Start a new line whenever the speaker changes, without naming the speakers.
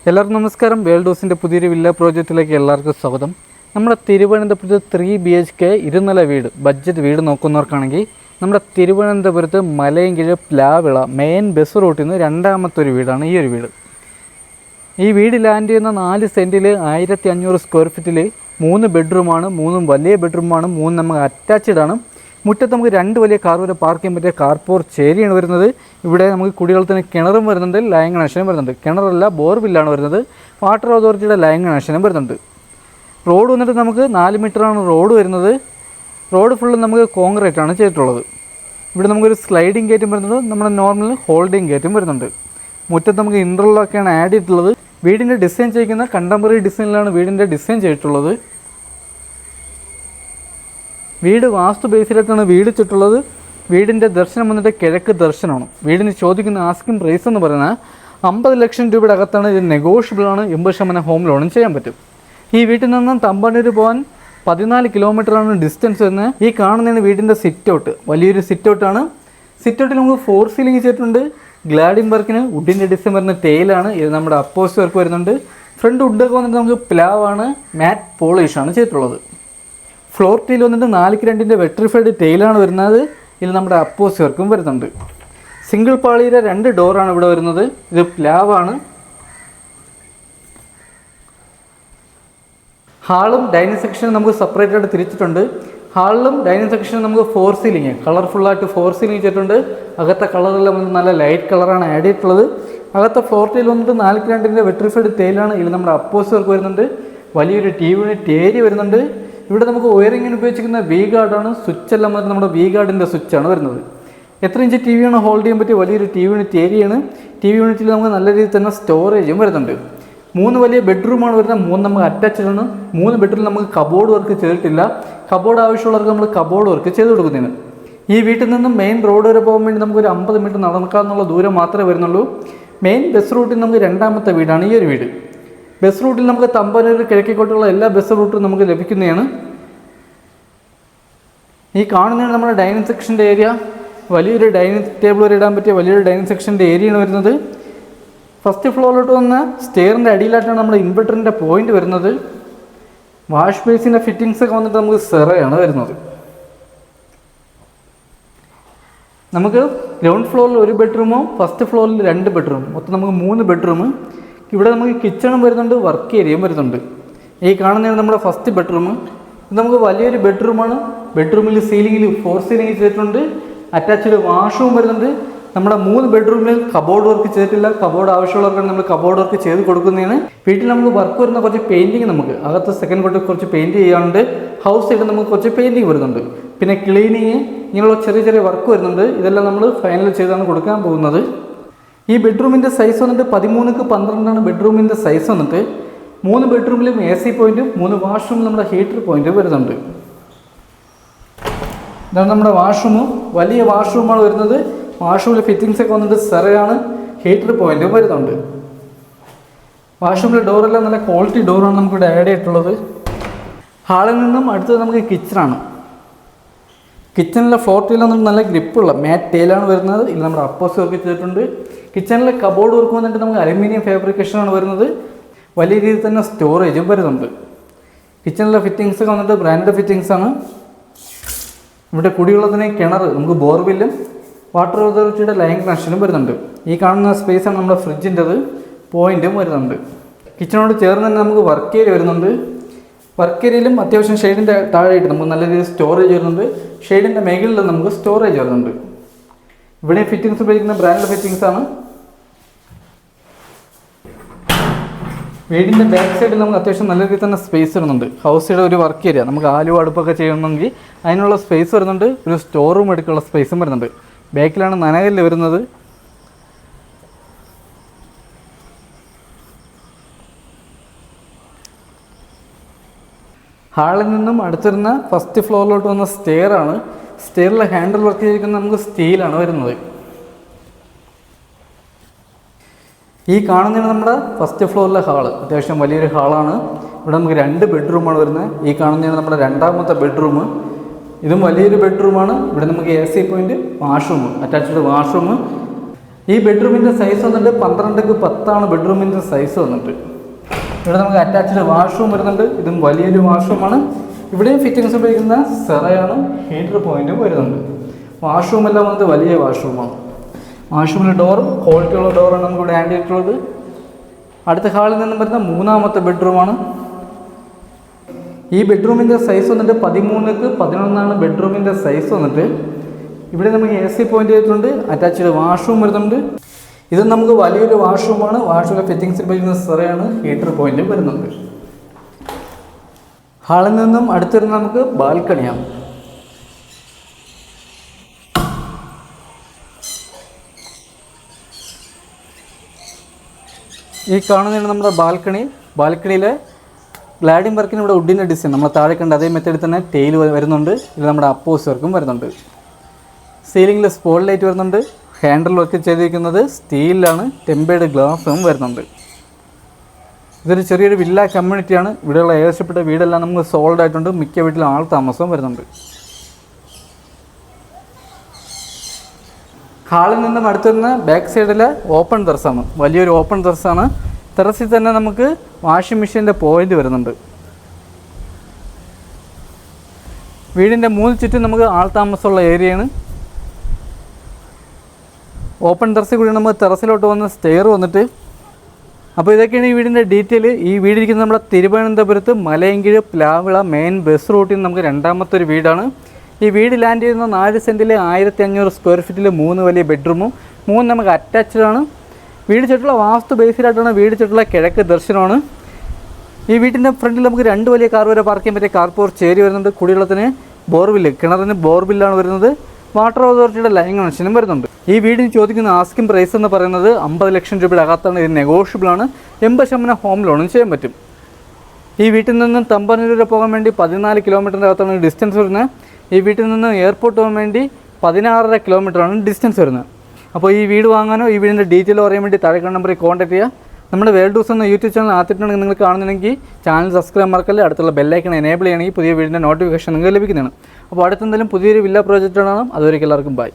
എല്ലാവർക്കും നമസ്കാരം. വേൾഡ് ഹൗസിൻ്റെ പുതിയൊരു വില്ല പ്രോജക്റ്റിലേക്ക് എല്ലാവർക്കും സ്വാഗതം. നമ്മുടെ തിരുവനന്തപുരത്ത് 3 BHK ഇരുനില വീട് ബഡ്ജറ്റ് വീട് നോക്കുന്നവർക്കാണെങ്കിൽ നമ്മുടെ തിരുവനന്തപുരത്ത് മലയൻകീഴ് പ്ലാവിള മെയിൻ ബസ് റൂട്ടിൽ നിന്ന് രണ്ടാമത്തെ ഒരു വീടാണ് ഈ ഒരു വീട്. ഈ വീട് ലാൻഡ് ചെയ്യുന്ന 4 സെൻറ്റിൽ 1500 സ്ക്വയർ ഫീറ്റിൽ 3 ബെഡ്റൂമാണ്, 3 വലിയ ബെഡ്റൂമാണ്, 3 നമുക്ക് അറ്റാച്ച്ഡ് ആണ്. മുറ്റത്ത് നമുക്ക് 2 വലിയ കാർ വരെ പാർക്ക് ചെയ്യാൻ പറ്റിയ കാർ പോർച്ച് ഏരിയയാണ് വരുന്നത്. ഇവിടെ നമുക്ക് കുടിവെള്ളത്തിന് കിണറും വരുന്നുണ്ട്, ലൈൻ കണക്ഷനും വരുന്നുണ്ട്. കിണറല്ല ബോർവില്ലാണ് വരുന്നത്. വാട്ടർ അതോറിറ്റിയുടെ ലൈൻ കണക്ഷനും വരുന്നുണ്ട്. റോഡ് വന്നിട്ട് നമുക്ക് 4 മീറ്ററാണ് റോഡ് വരുന്നത്. റോഡ് ഫുള്ള് നമുക്ക് കോൺക്രീറ്റ് ആണ് ചെയ്തിട്ടുള്ളത്. ഇവിടെ നമുക്കൊരു സ്ലൈഡിങ് ഗേറ്റും വരുന്നുണ്ട്, നമ്മുടെ നോർമൽ ഹോൾഡിങ് ഗേറ്റും വരുന്നുണ്ട്. മുറ്റത്ത് നമുക്ക് ഇൻ്റർലോക്കാണ് ആഡ് ചെയ്തിട്ടുള്ളത്. വീടിൻ്റെ ഡിസൈൻ ചെയ്യിക്കുന്ന കണ്ടംപററി ഡിസൈനിലാണ് വീടിൻ്റെ ഡിസൈൻ ചെയ്തിട്ടുള്ളത്. വീട് വാസ്തു ബേസിലായിട്ടാണ് വീട് ചുറ്റുള്ളത്. വീടിൻ്റെ ദർശനം വന്നിട്ട് കിഴക്ക് ദർശനമാണ്. വീടിന് ചോദിക്കുന്ന ആസ്കിംഗ് പ്രൈസ് എന്ന് പറയുന്നത് 50 ലക്ഷം രൂപയുടെ അകത്താണ്. ഇത് നെഗോഷ്യബിളാണ്. 80% ഹോം ലോണും ചെയ്യാൻ പറ്റും. ഈ വീട്ടിൽ നിന്നും തമ്പാനൂർ പോകാൻ 14 കിലോമീറ്ററാണ് ഡിസ്റ്റൻസ് വരുന്നത്. ഈ കാണുന്നതാണ് വീടിൻ്റെ സിറ്റ് ഔട്ട്. വലിയൊരു സിറ്റ് ഔട്ടാണ്. സിറ്റ് ഔട്ടിൽ നമുക്ക് 4 സീലിംഗ് ചെയ്തിട്ടുണ്ട്. ഗ്ലാഡിംഗ് വർക്കിന് വുഡിൻ്റെ ഡിസൈൻ വരുന്ന ടെയിലാണ്. ഇത് നമ്മുടെ അപ്പോസ് വർക്ക് വരുന്നുണ്ട്. ഫ്രണ്ട് വുഡൊക്കെ വന്നിട്ട് നമുക്ക് പ്ലാവാണ്, മാറ്റ് പോളിഷാണ് ചെയ്തിട്ടുള്ളത്. ഫ്ലോർ ടൈൽ വന്നിട്ട് 4x2 വെട്രിഫൈഡ് ടൈലാണ് വരുന്നത്. ഇതിൽ നമ്മുടെ അപ്പോസ് വർക്കും വരുന്നുണ്ട്. സിംഗിൾ പാളിയുടെ 2 ഡോറാണ് ഇവിടെ വരുന്നത്. ഇത് പ്ലാവാണ്. ഹാളും ഡൈനിങ് സെക്ഷനും നമുക്ക് സെപ്പറേറ്റ് ആയിട്ട് തിരിച്ചിട്ടുണ്ട്. ഹാളിലും ഡൈനിങ് സെക്ഷനും നമുക്ക് 4 സീലിംഗ് കളർഫുള്ളായിട്ട് 4 സീലിംഗ് ചെയ്തിട്ടുണ്ട്. അകത്തെ കളറെല്ലാം വന്നിട്ട് നല്ല ലൈറ്റ് കളറാണ് ആഡ് ചെയ്തിട്ടുള്ളത്. അകത്തെ ഫ്ലോർ ടൈൽ വന്നിട്ട് 4x2 വെട്രിഫൈഡ് ടൈലാണ്. ഇതിൽ നമ്മുടെ അപ്പോസ് വർക്ക് വരുന്നുണ്ട്. വലിയൊരു TV യൂണിറ്റ് ഏരിയ വരുന്നുണ്ട്. ഇവിടെ നമുക്ക് വയറിങ്ങിന് ഉപയോഗിച്ചിരിക്കുന്ന വി ഗാർഡാണ്. സ്വിച്ച് എല്ലാം വന്നിട്ട് നമ്മുടെ വി ഗാർഡിൻ്റെ സ്വിച്ചാണ് വരുന്നത്. എത്ര ഇഞ്ച് TV ആണ് ഹോൾഡ് ചെയ്യാൻ പറ്റിയ വലിയൊരു TV യൂണിറ്റ് ഏരിയയാണ്. TV യൂണിറ്റിൽ നമുക്ക് നല്ല രീതിയിൽ തന്നെ സ്റ്റോറേജും വരുന്നുണ്ട്. 3 വലിയ ബെഡ്റൂമാണ് വരുന്നത്. 3 നമുക്ക് അറ്റാച്ച്ഡ് ആണ്. 3 ബെഡ്റൂമിൽ നമുക്ക് കബോർഡ് വർക്ക് ചെയ്തിട്ടില്ല. കബോർഡ് ആവശ്യമുള്ളവർക്ക് നമ്മൾ കബോർഡ് വർക്ക് ചെയ്ത് കൊടുക്കുന്നതിന്. ഈ വീട്ടിൽ നിന്നും മെയിൻ റോഡ് വരെ പോകാൻ വേണ്ടി നമുക്കൊരു 50 മീറ്റർ നടക്കാമെന്നുള്ള ദൂരം മാത്രമേ വരുന്നുള്ളൂ. മെയിൻ ബസ് റൂട്ടിൽ നമുക്ക് രണ്ടാമത്തെ വീടാണ് ഈ ഒരു വീട്. ബസ് റൂട്ടിൽ നമുക്ക് തമ്പാനൂർ കിഴക്കേക്കോട്ടുള്ള എല്ലാ ബസ് റൂട്ടും നമുക്ക് ലഭിക്കുന്നതാണ്. ഈ കാണുന്നതാണ് നമ്മുടെ ഡൈനിങ് സെക്ഷൻ്റെ ഏരിയ. വലിയൊരു ഡൈനിങ് ടേബിൾ വരെ ഇടാൻ പറ്റിയ വലിയൊരു ഡൈനിങ് സെക്ഷൻ്റെ ഏരിയയാണ് വരുന്നത്. ഫസ്റ്റ് ഫ്ലോറിലോട്ട് വന്ന് സ്റ്റെയറിൻ്റെ അടിയിലായിട്ടാണ് നമ്മുടെ ഇൻവെർട്ടറിൻ്റെ പോയിന്റ് വരുന്നത്. വാഷ് ബേസിൻ്റെ ഫിറ്റിങ്സ് ഒക്കെ വന്നിട്ട് നമുക്ക് സെറയാണ് വരുന്നത്. നമുക്ക് ഗ്രൗണ്ട് ഫ്ലോറിൽ 1 ബെഡ്റൂമും ഫസ്റ്റ് ഫ്ലോറിൽ 2 ബെഡ്റൂം, മൊത്തം നമുക്ക് 3 ബെഡ്റൂം. ഇവിടെ നമുക്ക് കിച്ചണും വരുന്നുണ്ട്, വർക്ക് ഏരിയയും വരുന്നുണ്ട്. ഈ കാണുന്നതാണ് നമ്മുടെ ഫസ്റ്റ് ബെഡ്റൂം. ഇത് നമുക്ക് വലിയൊരു ബെഡ്റൂമാണ്. ബെഡ്റൂമിൽ സീലിംഗിൽ 4 സീലിംഗ് ചെയ്തിട്ടുണ്ട്. അറ്റാച്ച്ഡ് വാഷ്റൂം വരുന്നുണ്ട്. നമ്മുടെ 3 ബെഡ്റൂമിൽ കബോർഡ് വർക്ക് ചെയ്തിട്ടില്ല. കബോർഡ് ആവശ്യമുള്ളവർക്കാണ് നമ്മൾ കബോർഡ് വർക്ക് ചെയ്ത് കൊടുക്കുന്നതാണ്. വീട്ടിൽ നമുക്ക് വർക്ക് വരുന്ന കുറച്ച് പെയിൻറ്റിങ്, നമുക്ക് അകത്ത് സെക്കൻഡ് കോട്ട് കുറച്ച് പെയിൻറ്റ് ചെയ്യാനുണ്ട്. ഹൗസ് സൈഡ് നമുക്ക് കുറച്ച് പെയിൻറ്റിങ് വരുന്നുണ്ട്. പിന്നെ ക്ലീനിങ്, ഇങ്ങനെയുള്ള ചെറിയ ചെറിയ വർക്ക് വരുന്നുണ്ട്. ഇതെല്ലാം നമ്മൾ ഫൈനൽ ചെയ്താണ് കൊടുക്കാൻ പോകുന്നത്. ഈ ബെഡ്റൂമിൻ്റെ സൈസ് വന്നിട്ട് 13x12 ബെഡ്റൂമിൻ്റെ സൈസ് വന്നിട്ട്. 3 ബെഡ്റൂമിലും AC പോയിൻറ്റും 3 വാഷ്റൂമിൽ നമ്മുടെ ഹീറ്റർ പോയിൻറ്റും വരുന്നുണ്ട്. ഇതാണ് നമ്മുടെ വാഷ്റൂമും. വലിയ വാഷ്റൂമാണ് വരുന്നത്. വാഷ്റൂമിലെ ഫിറ്റിങ്സ് ഒക്കെ വന്നിട്ട് സെറയാണ്. ഹീറ്റർ പോയിൻറ്റും വരുന്നുണ്ട്. വാഷ്റൂമിലെ ഡോറെല്ലാം നല്ല ക്വാളിറ്റി ഡോറാണ് നമുക്കിവിടെ ആഡ് ചെയ്തിട്ടുള്ളത്. ഹാളിൽ നിന്നും അടുത്തത് നമുക്ക് കിച്ചണാണ്. കിച്ചണിലെ ഫ്ലോർ ടൈൽ വന്നിട്ട് നല്ല ഗ്രിപ്പുള്ള മാറ്റ് ടൈലാണ് വരുന്നത്. ഇതിൽ നമ്മുടെ അപ്പോസ് വർക്ക് ചെയ്തിട്ടുണ്ട്. കിച്ചണിലെ കബോർഡ് വർക്ക് വന്നിട്ട് നമുക്ക് അലുമിനിയം ഫാബ്രിക്കേഷനാണ് വരുന്നത്. വലിയ രീതിയിൽ തന്നെ സ്റ്റോറേജും വരുന്നുണ്ട്. കിച്ചണിലെ ഫിറ്റിങ്സ് ഒക്കെ വന്നിട്ട് ബ്രാൻഡ് ഫിറ്റിങ്സ് ആണ്. ഇവിടെ കുടിവെള്ളത്തിന് കിണർ, നമുക്ക് ബോർവെല്ലും വാട്ടർ അതോറിറ്റിയുടെ ലൈൻ കണക്ഷനും വരുന്നുണ്ട്. ഈ കാണുന്ന സ്പേസാണ് നമ്മുടെ ഫ്രിഡ്ജിൻ്റെത്. പോയിൻറ്റും വരുന്നുണ്ട്. കിച്ചണോട് ചേർന്ന് തന്നെ നമുക്ക് വർക്ക് ഏരിയ വരുന്നുണ്ട്. വർക്ക് ഏരിയയിലും അത്യാവശ്യം ഷെയ്ഡിൻ്റെ താഴെയായിട്ട് നമുക്ക് നല്ല രീതിയിൽ സ്റ്റോറേജ് വരുന്നുണ്ട്. ഷെയ്ഡിൻ്റെ മേഖലയിൽ നമുക്ക് സ്റ്റോറേജ് വരുന്നുണ്ട്. ഇവിടെ ഫിറ്റിങ്സ് ഉപയോഗിക്കുന്ന ബ്രാൻഡ് ഫിറ്റിങ്സ് ആണ്. വീടിൻ്റെ ബാക്ക് സൈഡിൽ നമുക്ക് അത്യാവശ്യം നല്ല രീതിയിൽ തന്നെ സ്പേസ് വരുന്നുണ്ട്. ഹൗസ് സൈഡ് ഒരു വർക്ക് ഏരിയ, നമുക്ക് ആലു അടുപ്പൊക്കെ ചെയ്യണമെങ്കിൽ അതിനുള്ള സ്പേസ് വരുന്നുണ്ട്. ഒരു സ്റ്റോർ റൂം എടുക്കാനുള്ള സ്പേസും വരുന്നുണ്ട്. ബാക്കിലാണ് നനകല്ല് വരുന്നത്. ഹാളിൽ നിന്നും അടുത്തിരുന്ന ഫസ്റ്റ് ഫ്ലോറിലോട്ട് വന്ന സ്റ്റെയറാണ്. സ്റ്റെയറിലെ ഹാൻഡിൽ വർക്ക് ചെയ്തിരിക്കുന്നത് നമുക്ക് സ്റ്റീലാണ് വരുന്നത്. ഈ കാണുന്നതാണ് നമ്മുടെ ഫസ്റ്റ് ഫ്ലോറിലെ ഹാള്. അത്യാവശ്യം വലിയൊരു ഹാളാണ്. ഇവിടെ നമുക്ക് 2 ബെഡ്റൂമാണ് വരുന്നത്. ഈ കാണുന്നതാണ് നമ്മുടെ രണ്ടാമത്തെ ബെഡ്റൂം. ഇതും വലിയൊരു ബെഡ്റൂമാണ്. ഇവിടെ നമുക്ക് AC point, washroom, attached washroom. ഈ ബെഡ്റൂമിൻ്റെ സൈസ് വന്നിട്ട് 12x10 ബെഡ്റൂമിൻ്റെ സൈസ് വന്നിട്ട്. ഇവിടെ നമുക്ക് അറ്റാച്ച്ഡ് വാഷ്റൂം വരുന്നുണ്ട്. ഇതും വലിയൊരു വാഷ്റൂമാണ്. ഇവിടെയും ഫിറ്റിങ്സ് ഉപയോഗിക്കുന്ന സെറയാണ്. ഹീറ്റർ പോയിന്റും വരുന്നുണ്ട്. വാഷ്റൂം എല്ലാം വന്നിട്ട് വലിയ വാഷ്റൂമാണ്. വാഷ്റൂമിലെ ഡോറും ക്വാളിറ്റിയുള്ള ഡോറാണ് നമുക്കിവിടെ ആഡ് ചെയ്തിട്ടുള്ളത്. അടുത്ത ഹാളിൽ നിന്നും വരുന്ന മൂന്നാമത്തെ ബെഡ്റൂമാണ്. ഈ ബെഡ്റൂമിൻ്റെ സൈസ് വന്നിട്ട് 13x11 ബെഡ്റൂമിൻ്റെ സൈസ് വന്നിട്ട്. ഇവിടെ നമുക്ക് AC പോയിന്റ് ചെയ്തിട്ടുണ്ട്. അറ്റാച്ച്ഡ് വാഷ്റൂം വരുന്നുണ്ട്. ഇത് നമുക്ക് വലിയൊരു വാഷ്റൂമാണ്. വാഷ്റൂമിലെ ഫിറ്റിങ്സിൽ ഉപയോഗിക്കുന്ന സെറയാണ്. ഹീറ്റർ പോയിന്റും വരുന്നുണ്ട്. ഹാളിൽ നിന്നും അടുത്തിരുന്ന് നമുക്ക് ബാൽക്കണിയാണ്. ഈ കാണുന്നതാണ് നമ്മുടെ ബാൽക്കണി. ബാൽക്കണിയിലെ ഗ്ലാഡിംഗ് വർക്കിന് ഇവിടെ വുഡിൻ്റെ ഡിസൈൻ നമ്മൾ താഴെ കണ്ട അതേ മെത്തേഡിൽ തന്നെ ടെയിൽ വരുന്നുണ്ട്. ഇത് നമ്മുടെ അപ്പോസ് വർക്കും വരുന്നുണ്ട്. സീലിംഗിൽ സ്പോട്ട് ലൈറ്റ് വരുന്നുണ്ട്. ഹാൻഡിൽ വർക്ക് ചെയ്തിരിക്കുന്നത് സ്റ്റീലിലാണ്. ടെമ്പേർഡ് ഗ്ലാസും വരുന്നുണ്ട്. ഇതൊരു ചെറിയൊരു വില്ല കമ്മ്യൂണിറ്റിയാണ്. ഇവിടെയുള്ള ഏകദേശപ്പെട്ട വീടെല്ലാം നമുക്ക് സോൾഡ് ആയിട്ടുണ്ട്. മിക്ക വീട്ടിലും ആൾ താമസം വരുന്നുണ്ട്. ഹാളിൽ നിന്നും അടുത്തുനിന്ന് ബാക്ക് സൈഡിൽ ഓപ്പൺ ടെറസാണ്. വലിയൊരു ഓപ്പൺ ടെറസാണ്. ടെറസിൽ തന്നെ നമുക്ക് വാഷിംഗ് മെഷീൻ്റെ പോയിന്റ് വരുന്നുണ്ട്. വീടിൻ്റെ 3 ചുറ്റും നമുക്ക് ആൾ താമസമുള്ള ഏരിയയാണ്. ഓപ്പൺ ടെറസിൽ കൂടി നമുക്ക് ടെറസിലോട്ട് വന്ന് സ്റ്റെയർ വന്നിട്ട്. അപ്പോൾ ഇതൊക്കെയാണ് ഈ വീടിൻ്റെ ഡീറ്റെയിൽ. ഈ വീടിരിക്കുന്നത് നമ്മുടെ തിരുവനന്തപുരത്ത് മലയങ്കിഴ് പ്ലാവിള മെയിൻ ബസ് റൂട്ടിൽ നിന്ന് നമുക്ക് രണ്ടാമത്തെ ഒരു വീടാണ്. ഈ വീട് ലാൻഡ് ചെയ്യുന്ന 4 സെൻറ്റിൽ 1500 സ്ക്വയർ ഫീറ്റിൽ 3 വലിയ ബെഡ്റൂമും 3 നമുക്ക് അറ്റാച്ച്ഡാണ്. വീട് ചുറ്റുള്ള വാസ്തു ബേസിലായിട്ടാണ് വീട് ചുറ്റുള്ള കിഴക്ക് ദർശനമാണ്. ഈ വീട്ടിൻ്റെ ഫ്രണ്ടിൽ നമുക്ക് 2 വലിയ കാർ വരെ പാർക്ക് ചെയ്യാൻ പറ്റിയ കാർ പോർച്ച് ഏരിയ വരുന്നുണ്ട്. കുടിവെള്ളത്തിന് ബോർബില്ല്, കിണറിന് ബോർബില്ലാണ് വരുന്നത്. വാട്ടർ അതോറിറ്റിയുടെ ലൈൻ കണക്ഷനും വരുന്നുണ്ട്. ഈ വീടിന് ചോദിക്കുന്ന ആസ്കിംഗ് പ്രൈസ് എന്ന് പറയുന്നത് 50 ലക്ഷം രൂപയുടെ അകത്താണ്. ഇത് നെഗോഷ്യബിൾ ആണ്. 80% ഹോം ലോണും ചെയ്യാൻ പറ്റും. ഈ വീട്ടിൽ നിന്നും തമ്പാനൂർ വരെ പോകാൻ വേണ്ടി 14 കിലോമീറ്ററിൻ്റെ അകത്താണ് ഡിസ്റ്റൻസ് വരുന്നത്. ഈ വീട്ടിൽ നിന്ന് എയർപോർട്ട് പോകാൻ വേണ്ടി 16.5 കിലോമീറ്ററാണ് ഡിസ്റ്റൻസ് വരുന്നത്. അപ്പോൾ ഈ വീട് വാങ്ങാനോ ഈ വീടിൻ്റെ ഡീറ്റെയിൽ അറിയാൻ വേണ്ടി താഴെ നമ്പറിൽ കോൺടാക്ട് ചെയ്യുക. നമ്മുടെ വേൾഡ് ഹൗസ് എന്ന യൂട്യൂബ് ചാനൽ ആദ്യമായിട്ടാണ് നിങ്ങൾ കാണുന്നുണ്ടെങ്കിൽ ചാനൽ സബ്സ്ക്രൈബ് മറക്കല്ലേ. അടുത്തുള്ള ബെല്ലൈക്കൺ എനേബിൾ ചെയ്യണമെങ്കിൽ പുതിയ വീടിൻ്റെ നോട്ടിഫിക്കേഷൻ നിങ്ങൾക്ക് ലഭിക്കുന്നതാണ്. അപ്പോൾ അടുത്തെന്തെങ്കിലും പുതിയൊരു വില്ല പ്രോജക്റ്റ് കാണാം. അതുവരെയ്ക്ക് എല്ലാവർക്കും ബൈ.